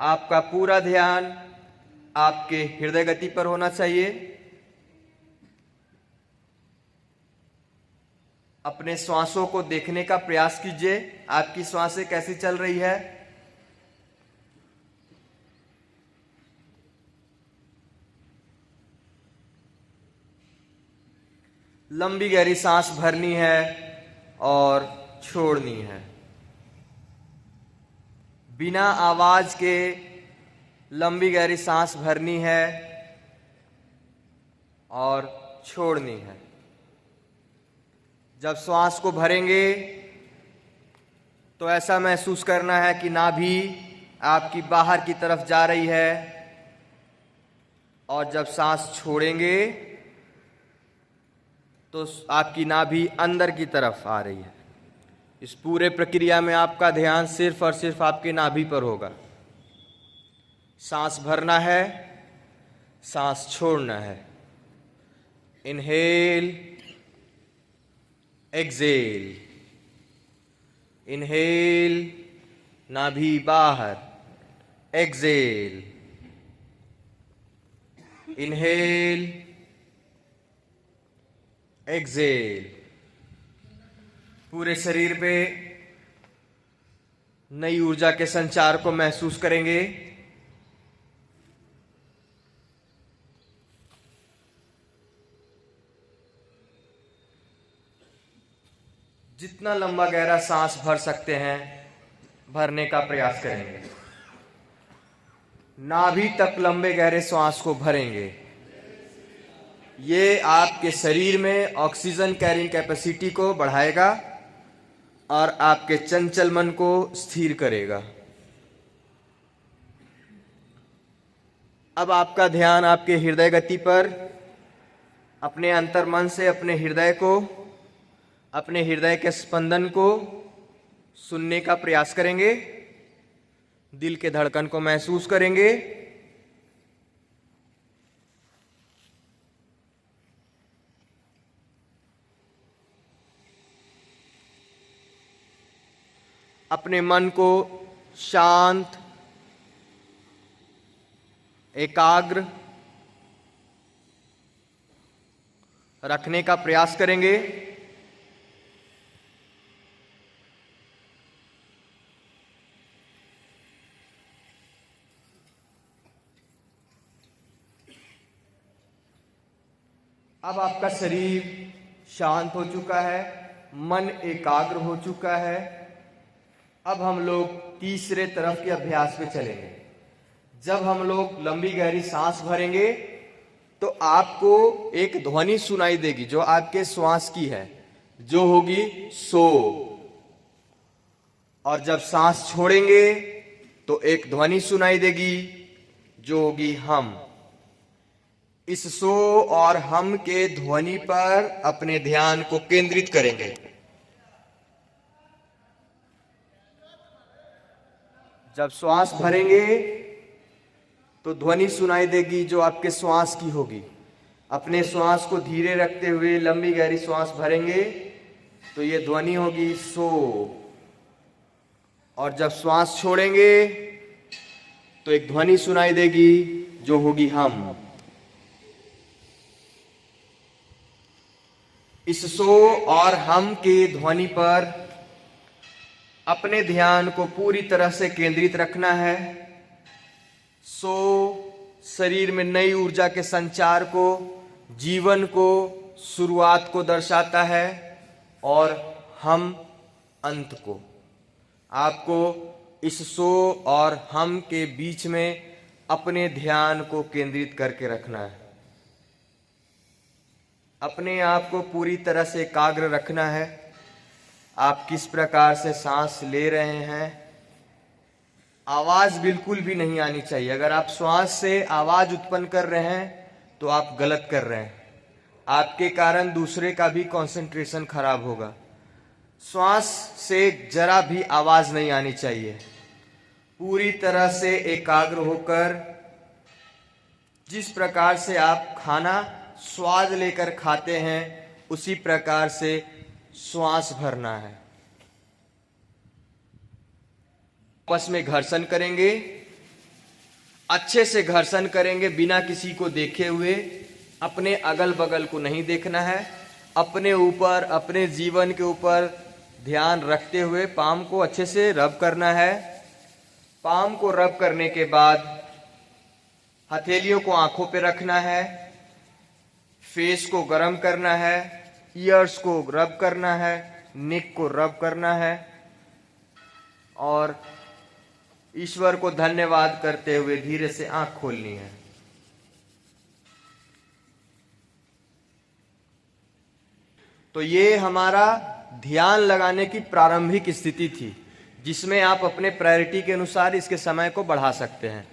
आपका पूरा ध्यान आपके हृदय गति पर होना चाहिए। अपने श्वासों को देखने का प्रयास कीजिए, आपकी श्वासें कैसी चल रही है। लंबी गहरी सांस भरनी है और छोड़नी है। बिना आवाज के लंबी गहरी सांस भरनी है और छोड़नी है। जब श्वास को भरेंगे तो ऐसा महसूस करना है कि नाभि आपकी बाहर की तरफ जा रही है, और जब सांस छोड़ेंगे तो आपकी नाभि अंदर की तरफ आ रही है। इस पूरे प्रक्रिया में आपका ध्यान सिर्फ और सिर्फ आपके नाभि पर होगा। सांस भरना है, सांस छोड़ना है। Inhale, Excel. इनहेल, नाभि बाहर। Exhale, inhale, exhale. पूरे शरीर पे नई ऊर्जा के संचार को महसूस करेंगे। जितना लंबा गहरा सांस भर सकते हैं भरने का प्रयास करेंगे। नाभि तक लंबे गहरे श्वास को भरेंगे। ये आपके शरीर में ऑक्सीजन कैरिंग कैपेसिटी को बढ़ाएगा और आपके चंचल मन को स्थिर करेगा। अब आपका ध्यान आपके हृदय गति पर, अपने अंतर्मन से अपने हृदय के स्पंदन को सुनने का प्रयास करेंगे। दिल के धड़कन को महसूस करेंगे। अपने मन को शांत, एकाग्र रखने का प्रयास करेंगे। अब आपका शरीर शांत हो चुका है, मन एकाग्र हो चुका है। अब हम लोग तीसरे तरफ के अभ्यास पे चलेंगे। जब हम लोग लंबी गहरी सांस भरेंगे तो आपको एक ध्वनि सुनाई देगी जो आपके श्वास की है, जो होगी सो। और जब सांस छोड़ेंगे तो एक ध्वनि सुनाई देगी जो होगी हम। इस सो और हम के ध्वनि पर अपने ध्यान को केंद्रित करेंगे। जब श्वास भरेंगे तो ध्वनि सुनाई देगी जो आपके श्वास की होगी। अपने श्वास को धीरे रखते हुए लंबी गहरी श्वास भरेंगे तो ये ध्वनि होगी सो। और जब श्वास छोड़ेंगे तो एक ध्वनि सुनाई देगी जो होगी हम। इस सो और हम के ध्वनि पर अपने ध्यान को पूरी तरह से केंद्रित रखना है। सो शरीर में नई ऊर्जा के संचार को, जीवन को, शुरुआत को दर्शाता है, और हम अंत को। आपको इस सो और हम के बीच में अपने ध्यान को केंद्रित करके रखना है। अपने आप को पूरी तरह से एकाग्र रखना है। आप किस प्रकार से सांस ले रहे हैं, आवाज बिल्कुल भी नहीं आनी चाहिए। अगर आप श्वास से आवाज उत्पन्न कर रहे हैं तो आप गलत कर रहे हैं। आपके कारण दूसरे का भी कंसंट्रेशन खराब होगा। श्वास से जरा भी आवाज नहीं आनी चाहिए। पूरी तरह से एकाग्र होकर जिस प्रकार से आप खाना स्वाद लेकर खाते हैं उसी प्रकार से श्वास भरना है। आपस में घर्षण करेंगे अच्छे से घर्षण करेंगे बिना किसी को देखे हुए। अपने अगल बगल को नहीं देखना है, अपने ऊपर, अपने जीवन के ऊपर ध्यान रखते हुए पाम को अच्छे से रब करना है। पाम को रब करने के बाद हथेलियों को आंखों पे रखना है, फेस को गर्म करना है, ईयर्स को रब करना है, नेक को रब करना है और ईश्वर को धन्यवाद करते हुए धीरे से आंख खोलनी है। तो ये हमारा ध्यान लगाने की प्रारंभिक स्थिति थी, जिसमें आप अपने प्रायोरिटी के अनुसार इसके समय को बढ़ा सकते हैं।